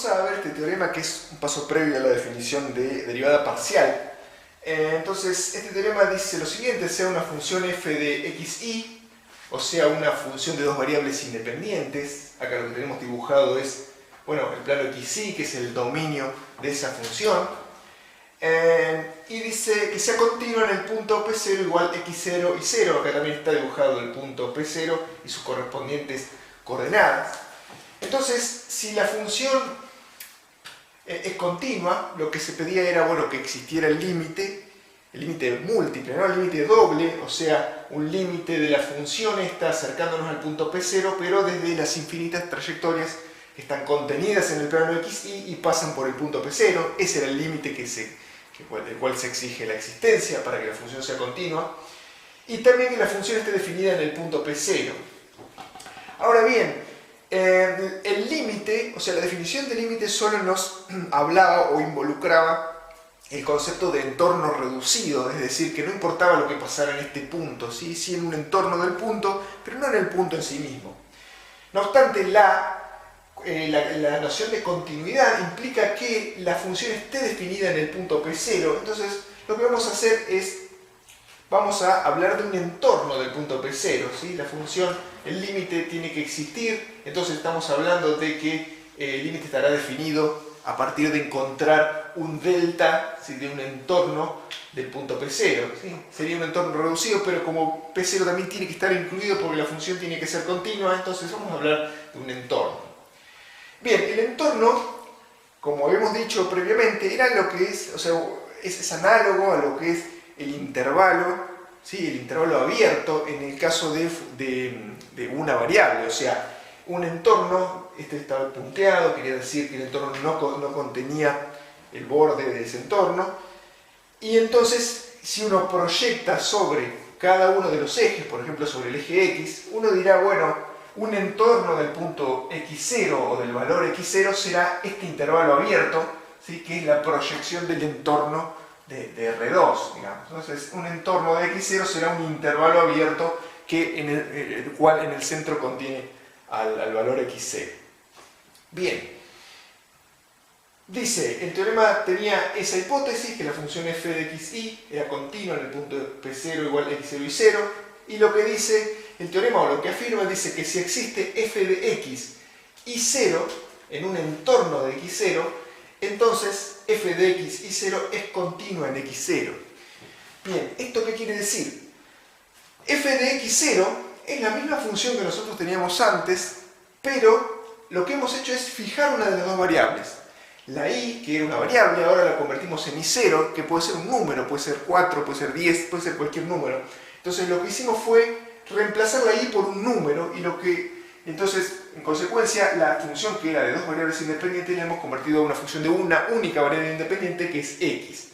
Vamos a ver este teorema que es un paso previo a la definición de derivada parcial. Entonces, este teorema dice lo siguiente: sea una función f de xy, o sea una función de dos variables independientes. Acá lo que tenemos dibujado es, bueno, el plano xy, que es el dominio de esa función. Y dice que sea continua en el punto P0 igual x0 y 0. Acá también está dibujado el punto P0 y sus correspondientes coordenadas. Entonces, si la función es continua, lo que se pedía era, bueno, que existiera el límite múltiple, ¿no? El límite doble, o sea, un límite de la función esta acercándonos al punto P0, pero desde las infinitas trayectorias que están contenidas en el plano xy y pasan por el punto P0. Ese era el límite del cual se exige la existencia para que la función sea continua. Y también que la función esté definida en el punto P0. Ahora bien, el límite, o sea, la definición de límite solo nos hablaba o involucraba el concepto de entorno reducido, es decir, que no importaba lo que pasara en este punto, ¿sí? Sí, en un entorno del punto, pero no en el punto en sí mismo. No obstante, la noción de continuidad implica que la función esté definida en el punto P0. Entonces, lo que vamos a hacer es, vamos a hablar de un entorno del punto P0, ¿sí? La función, el límite tiene que existir, entonces estamos hablando de que el límite estará definido a partir de encontrar un delta, ¿sí? De un entorno del punto P0, ¿sí? Sería un entorno reducido, pero como P0 también tiene que estar incluido porque la función tiene que ser continua, entonces vamos a hablar de un entorno. Bien, el entorno, como hemos dicho previamente, era lo que es, o sea, es análogo a lo que es el intervalo, ¿sí? El intervalo abierto en el caso de una variable, o sea, un entorno, este estaba punteado, quería decir que el entorno no contenía el borde de ese entorno, y entonces si uno proyecta sobre cada uno de los ejes, por ejemplo sobre el eje X, uno dirá, bueno, un entorno del punto x0 o del valor x0 será este intervalo abierto, ¿sí? Que es la proyección del entorno de R2, digamos. Entonces, un entorno de x0 será un intervalo abierto que el cual en el centro contiene al valor x0. Bien, dice, el teorema tenía esa hipótesis, que la función f de xy era continua en el punto P0 igual x0 y 0, y lo que dice el teorema, o lo que afirma, dice que si existe f de x y 0 en un entorno de x0, entonces f de x y 0 es continua en x0. Bien, ¿esto qué quiere decir? F de x0 es la misma función que nosotros teníamos antes, pero lo que hemos hecho es fijar una de las dos variables. La y, que era una variable, ahora la convertimos en y0, que puede ser un número, puede ser 4, puede ser 10, puede ser cualquier número. Entonces lo que hicimos fue reemplazar la y por un número, entonces, en consecuencia, la función que era de dos variables independientes la hemos convertido a una función de una única variable independiente, que es x.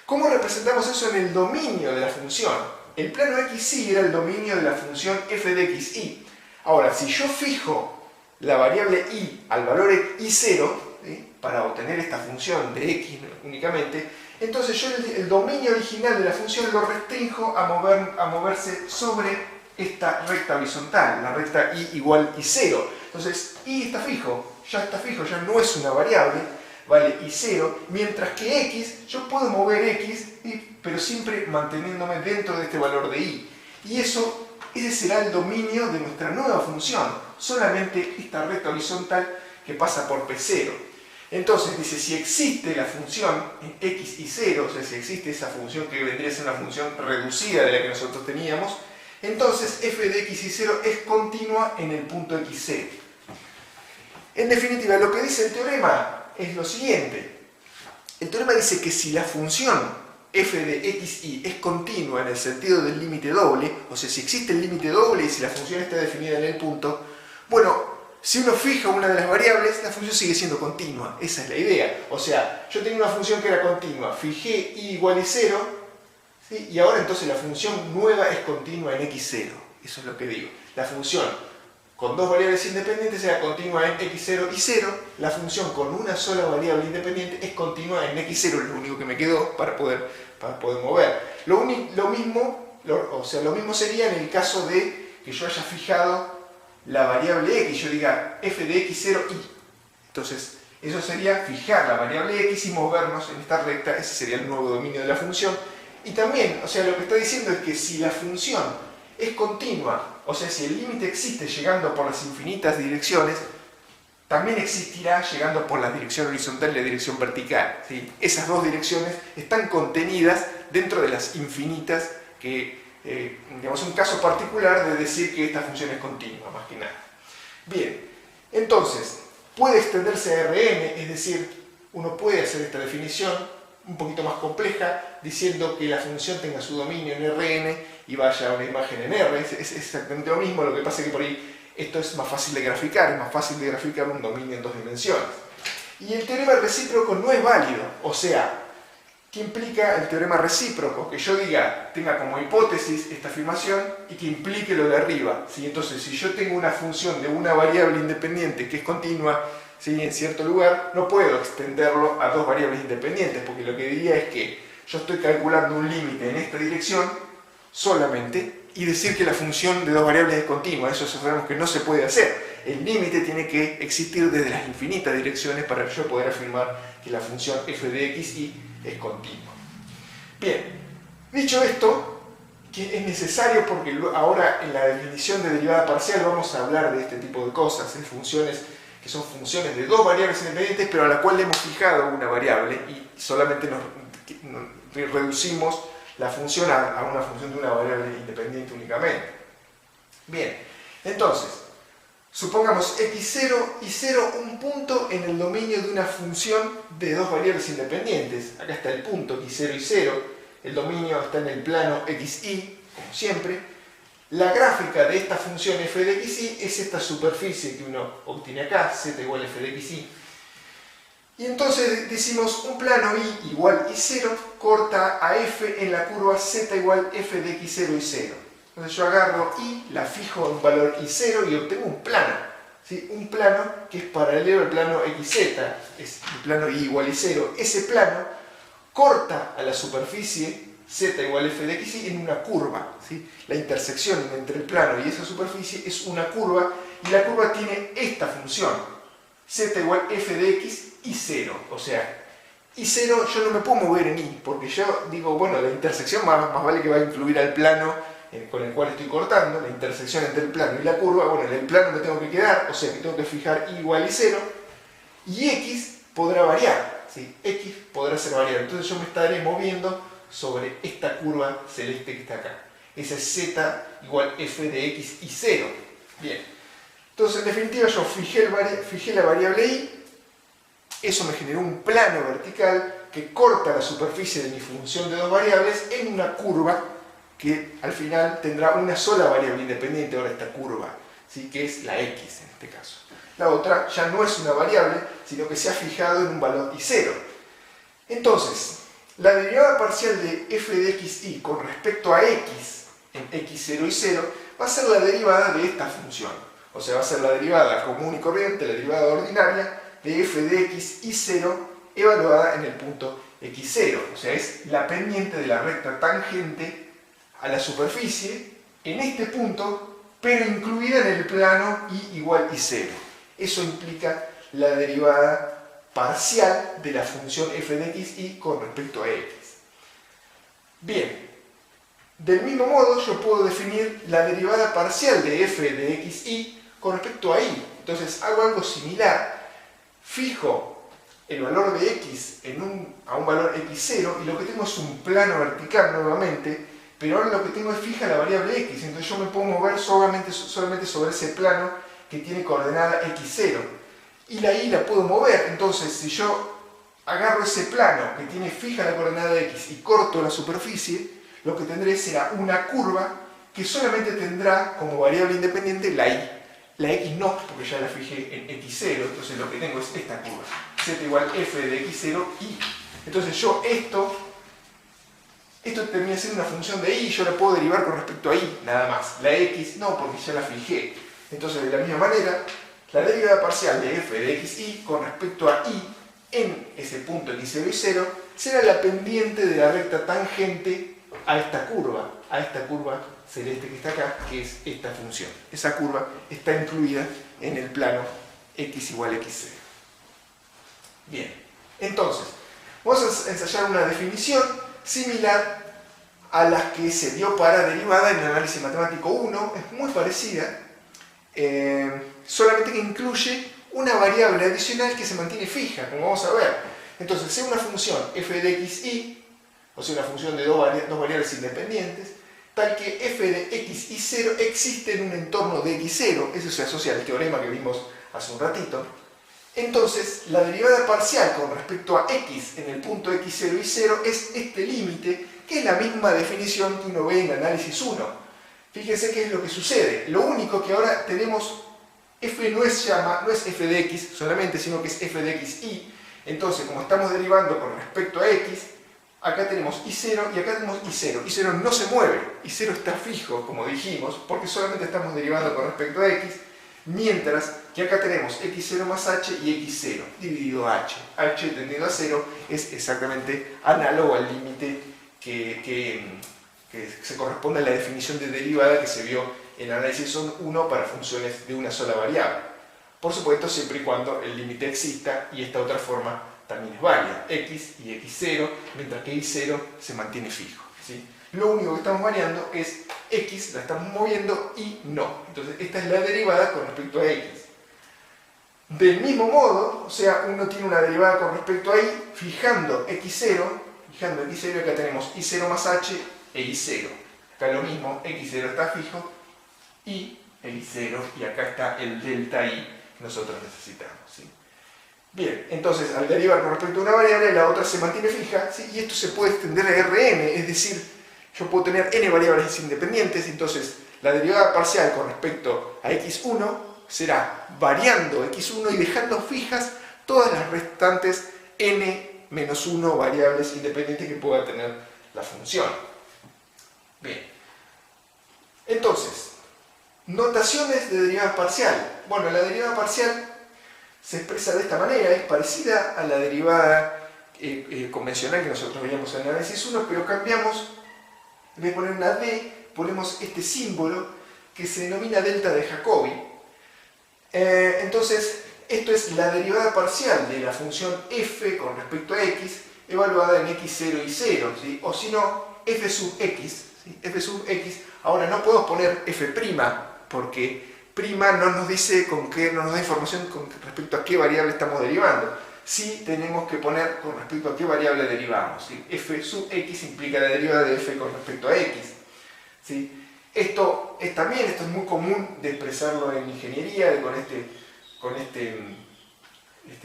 ¿Cómo representamos eso en el dominio de la función? El plano xy era el dominio de la función f de xy. Ahora, si yo fijo la variable y al valor y0, ¿sí? Para obtener esta función de x únicamente, entonces yo el dominio original de la función lo restrinjo a moverse sobre esta recta horizontal, la recta y igual y0. Entonces y está fijo, ya no es una variable, vale y0, mientras que x, yo puedo mover x, pero siempre manteniéndome dentro de este valor de y. Y ese será el dominio de nuestra nueva función, solamente esta recta horizontal que pasa por P0. Entonces dice, si existe la función en x y 0, o sea, si existe esa función que vendría a ser una función reducida de la que nosotros teníamos, entonces f de x y 0 es continua en el punto x0. En definitiva, lo que dice el teorema es lo siguiente. El teorema dice que si la función f de xy es continua en el sentido del límite doble, o sea, si existe el límite doble y si la función está definida en el punto, bueno, si uno fija una de las variables, la función sigue siendo continua. Esa es la idea. O sea, yo tenía una función que era continua, fijé y igual y 0, ¿sí? Y ahora entonces la función nueva es continua en x0. Eso es lo que digo. La función con dos variables independientes era continua en x0 y 0. La función con una sola variable independiente es continua en x0. Es lo único que me quedó para poder mover. Lo mismo sería en el caso de que yo haya fijado la variable x, yo diga f de x0y. Entonces, Eso sería fijar la variable x y movernos en esta recta, ese sería el nuevo dominio de la función. Y también, o sea, lo que está diciendo es que si la función es continua, o sea, si el límite existe llegando por las infinitas direcciones, también existirá llegando por la dirección horizontal y la dirección vertical, ¿sí? Esas dos direcciones están contenidas dentro de las infinitas que, digamos, un caso particular de decir que esta función es continua, más que nada. Bien, entonces, puede extenderse a Rn, es decir, uno puede hacer esta definición un poquito más compleja, diciendo que la función tenga su dominio en Rn y vaya a una imagen en R, es exactamente lo mismo, lo que pasa es que por ahí esto es más fácil de graficar, es más fácil de graficar un dominio en dos dimensiones. Y el teorema recíproco no es válido, o sea, ¿qué implica el teorema recíproco? Que yo diga, tenga como hipótesis esta afirmación y que implique lo de arriba, ¿sí? Entonces, si yo tengo una función de una variable independiente que es continua, ¿sí?, en cierto lugar, no puedo extenderlo a dos variables independientes, porque lo que diría es que yo estoy calculando un límite en esta dirección solamente y decir que la función de dos variables es continua. Eso sabemos que no se puede hacer. El límite tiene que existir desde las infinitas direcciones para yo poder afirmar que la función f de x y es continua. Bien, dicho esto, que es necesario porque ahora en la definición de derivada parcial vamos a hablar de este tipo de cosas, de funciones que son funciones de dos variables independientes, pero a la cual le hemos fijado una variable y solamente nos reducimos la función a una función de una variable independiente únicamente. Bien, entonces, supongamos x0 y 0 un punto en el dominio de una función de dos variables independientes. Acá está el punto x0 y 0, el dominio está en el plano xy, como siempre. La gráfica de esta función f de xy es esta superficie que uno obtiene acá, z igual f de xy. Y entonces decimos un plano y igual y0 corta a f en la curva z igual f de x0 y 0. Entonces yo agarro y la fijo en un valor y0 y obtengo un plano, ¿sí? Un plano que es paralelo al plano xz, es el plano y igual y0. Ese plano corta a la superficie z igual f de xy en una curva, ¿sí? La intersección entre el plano y esa superficie es una curva y la curva tiene esta función, z igual f de x y 0, o sea, y 0 yo no me puedo mover en y, porque yo digo, bueno, la intersección más vale que va a influir al plano con el cual estoy cortando, la intersección entre el plano y la curva, bueno, en el plano me tengo que quedar, o sea que tengo que fijar y igual y 0, y x podrá variar, ¿sí? X podrá ser variable, entonces yo me estaré moviendo sobre esta curva celeste que está acá, esa es z igual f de x y 0, bien, entonces en definitiva yo fijé la variable y, eso me generó un plano vertical que corta la superficie de mi función de dos variables en una curva que al final tendrá una sola variable independiente, ahora esta curva, ¿sí?, que es la x en este caso. La otra ya no es una variable, sino que se ha fijado en un valor y0. Entonces, la derivada parcial de f de xy con respecto a x en x0 y 0 va a ser la derivada de esta función. O sea, va a ser la derivada común y corriente, la derivada ordinaria, de f de x y 0 evaluada en el punto x0, o sea, es la pendiente de la recta tangente a la superficie en este punto, pero incluida en el plano y igual y 0. Eso implica la derivada parcial de la función f de x y con respecto a x. Bien, del mismo modo yo puedo definir la derivada parcial de f de x y con respecto a y. Entonces hago algo similar. Fijo el valor de x a un valor x0 y lo que tengo es un plano vertical nuevamente, pero ahora lo que tengo es fija la variable x, entonces yo me puedo mover solamente sobre ese plano que tiene coordenada x0 y la y la puedo mover. Entonces si yo agarro ese plano que tiene fija la coordenada x y corto la superficie, lo que tendré será una curva que solamente tendrá como variable independiente la y. La x no, porque ya la fijé en x0, entonces lo que tengo es esta curva, z igual f de x0 y. Entonces yo esto termina siendo una función de y, yo la puedo derivar con respecto a y, nada más. La x no, porque ya la fijé. Entonces de la misma manera, la derivada parcial de f de xy con respecto a y en ese punto x0 y 0 será la pendiente de la recta tangente a esta curva celeste que está acá, que es esta función. Esa curva está incluida en el plano x igual x0. Bien, entonces, vamos a ensayar una definición similar a las que se dio para derivada en el análisis matemático 1, es muy parecida, solamente que incluye una variable adicional que se mantiene fija, como vamos a ver. Entonces, sea una función f de x y, o sea, una función de dos variables independientes, tal que f de x y 0 existe en un entorno de x0, eso se asocia al teorema que vimos hace un ratito. Entonces, la derivada parcial con respecto a x en el punto x0 y 0 es este límite, que es la misma definición que uno ve en análisis 1. Fíjense qué es lo que sucede. Lo único que ahora tenemos, f no es f de x solamente, sino que es f de x y. Entonces, como estamos derivando con respecto a x, acá tenemos y0 y acá tenemos y0. y0 no se mueve, y0 está fijo, como dijimos, porque solamente estamos derivando con respecto a x, mientras que acá tenemos x0 más h y x0 dividido h. h tendiendo a 0 es exactamente análogo al límite que se corresponde a la definición de derivada que se vio en el análisis 1 para funciones de una sola variable. Por supuesto, siempre y cuando el límite exista y esta otra forma también es válida, x y x0, mientras que y0 se mantiene fijo, ¿sí? Lo único que estamos variando es x, la estamos moviendo, y no. Entonces, esta es la derivada con respecto a x. Del mismo modo, o sea, uno tiene una derivada con respecto a y, fijando x0, y acá tenemos y0 más h e y0. Acá lo mismo, x0 está fijo, y y0, y acá está el delta y que nosotros necesitamos, ¿sí? Bien, entonces, al derivar con respecto a una variable, la otra se mantiene fija, ¿sí? Y esto se puede extender a Rn, es decir, yo puedo tener n variables independientes, entonces la derivada parcial con respecto a x1 será variando x1 y dejando fijas todas las restantes n-1 variables independientes que pueda tener la función. Bien, entonces, notaciones de derivada parcial. Bueno, la derivada parcial se expresa de esta manera, es parecida a la derivada convencional que nosotros veíamos en el análisis 1, pero cambiamos, en vez de poner una d, ponemos este símbolo que se denomina delta de Jacobi. Entonces, esto es la derivada parcial de la función f con respecto a x, evaluada en x0 y 0, ¿sí? O si no, f sub x, ¿sí? F sub x. Ahora no podemos poner f', porque prima no nos dice no nos da información con respecto a qué variable estamos derivando. Sí tenemos que poner con respecto a qué variable derivamos, ¿sí? F sub x implica la derivada de f con respecto a x, ¿sí? Esto es muy común de expresarlo en ingeniería, con este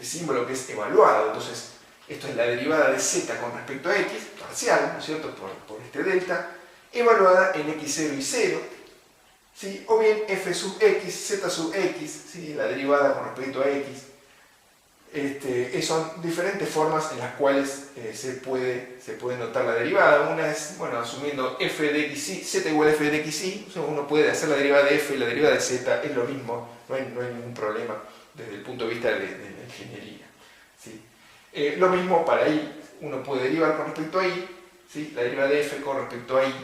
símbolo que es evaluado. Entonces, esto es la derivada de z con respecto a x, parcial, ¿no es cierto?, por este delta, evaluada en x0 y 0, ¿sí? O bien f sub x, z sub x, ¿sí? La derivada con respecto a x. Son diferentes formas en las cuales se puede notar la derivada. Una es, bueno, asumiendo f de x y, z igual a f de x y, o sea, uno puede hacer la derivada de f y la derivada de z, es lo mismo, no hay ningún problema desde el punto de vista de la ingeniería, ¿sí? Lo mismo para y, uno puede derivar con respecto a y, ¿sí? La derivada de f con respecto a y,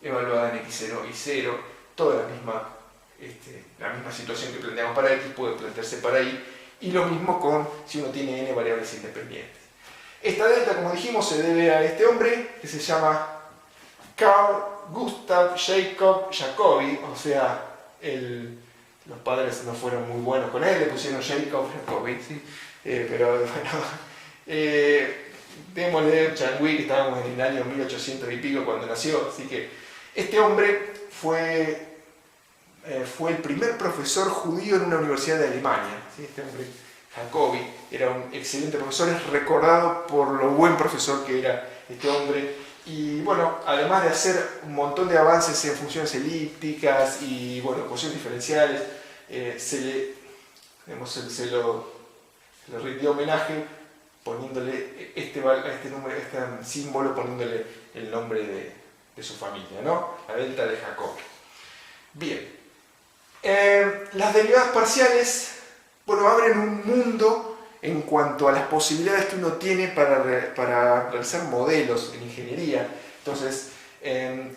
evaluada en x0 y 0, toda la misma situación que planteamos para x puede plantearse para y. Y lo mismo si uno tiene n variables independientes. Esta delta, como dijimos, se debe a este hombre que se llama Carl Gustav Jacob Jacobi, o sea, los padres no fueron muy buenos con él, le pusieron Jacob Jacobi, ¿sí? Pero bueno, démosle Changui, que estábamos en el año 1800 y pico cuando nació, así que este hombre fue el primer profesor judío en una universidad de Alemania, ¿sí? Este hombre, Jacobi, era un excelente profesor, es recordado por lo buen profesor que era este hombre. Y bueno, además de hacer un montón de avances en funciones elípticas y bueno, ecuaciones diferenciales, se lo rindió homenaje poniéndole este símbolo, poniéndole el nombre de su familia, ¿no? La delta de Jacobi. Bien. Las derivadas parciales, bueno, abren un mundo en cuanto a las posibilidades que uno tiene para realizar modelos en ingeniería. Entonces,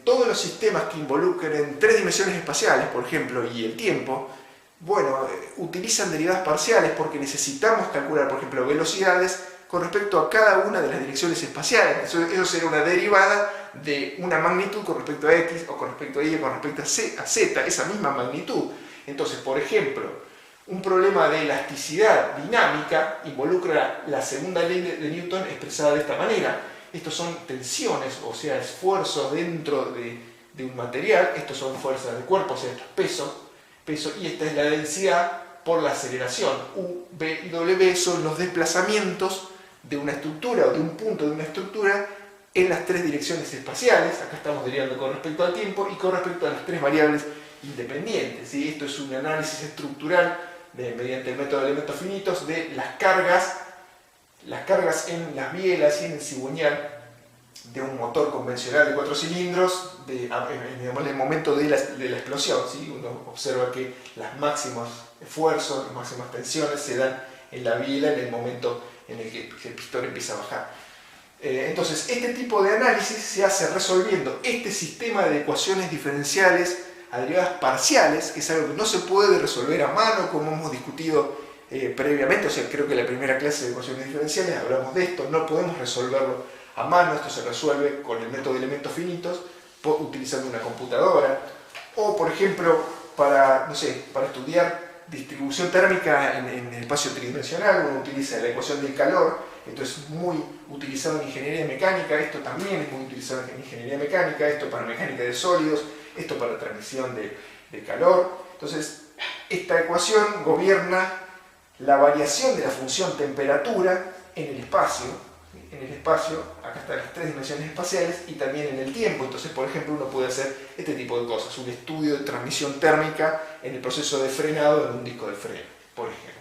todos los sistemas que involucren 3 dimensiones espaciales, por ejemplo, y el tiempo, Bueno, utilizan derivadas parciales porque necesitamos calcular, por ejemplo, velocidades con respecto a cada una de las direcciones espaciales. Eso sería una derivada de una magnitud con respecto a x, o con respecto a y, o con respecto a z, esa misma magnitud. Entonces, por ejemplo, un problema de elasticidad dinámica involucra la segunda ley de Newton expresada de esta manera. Estos son tensiones, o sea, esfuerzos dentro de un material. Estos son fuerzas de cuerpo, o sea, esto es peso, y esta es la densidad por la aceleración. U, V y W son los desplazamientos de una estructura o de un punto de una estructura en las tres direcciones espaciales. Acá estamos derivando con respecto al tiempo y con respecto a las tres variables independientes, ¿sí? Esto es un análisis estructural mediante el método de elementos finitos de las cargas en las bielas y en el cigüeñal de un motor convencional de 4 cilindros en el momento de la explosión, ¿sí? Uno observa que los máximos esfuerzos, las máximas tensiones se dan en la biela en el momento en el que el pistón empieza a bajar. Entonces, este tipo de análisis se hace resolviendo este sistema de ecuaciones diferenciales a derivadas parciales, que es algo que no se puede resolver a mano, como hemos discutido previamente. O sea, creo que en la primera clase de ecuaciones diferenciales hablamos de esto. No podemos resolverlo a mano, esto se resuelve con el método de elementos finitos, utilizando una computadora. O, por ejemplo, para estudiar distribución térmica en el espacio tridimensional, uno utiliza la ecuación del calor. Esto es muy utilizado en ingeniería mecánica, esto también es muy utilizado en ingeniería mecánica, esto para mecánica de sólidos, esto para transmisión de calor. Entonces, esta ecuación gobierna la variación de la función temperatura en el espacio. En el espacio, acá están las tres dimensiones espaciales, y también en el tiempo. Entonces, por ejemplo, uno puede hacer este tipo de cosas, un estudio de transmisión térmica en el proceso de frenado en un disco de freno, por ejemplo.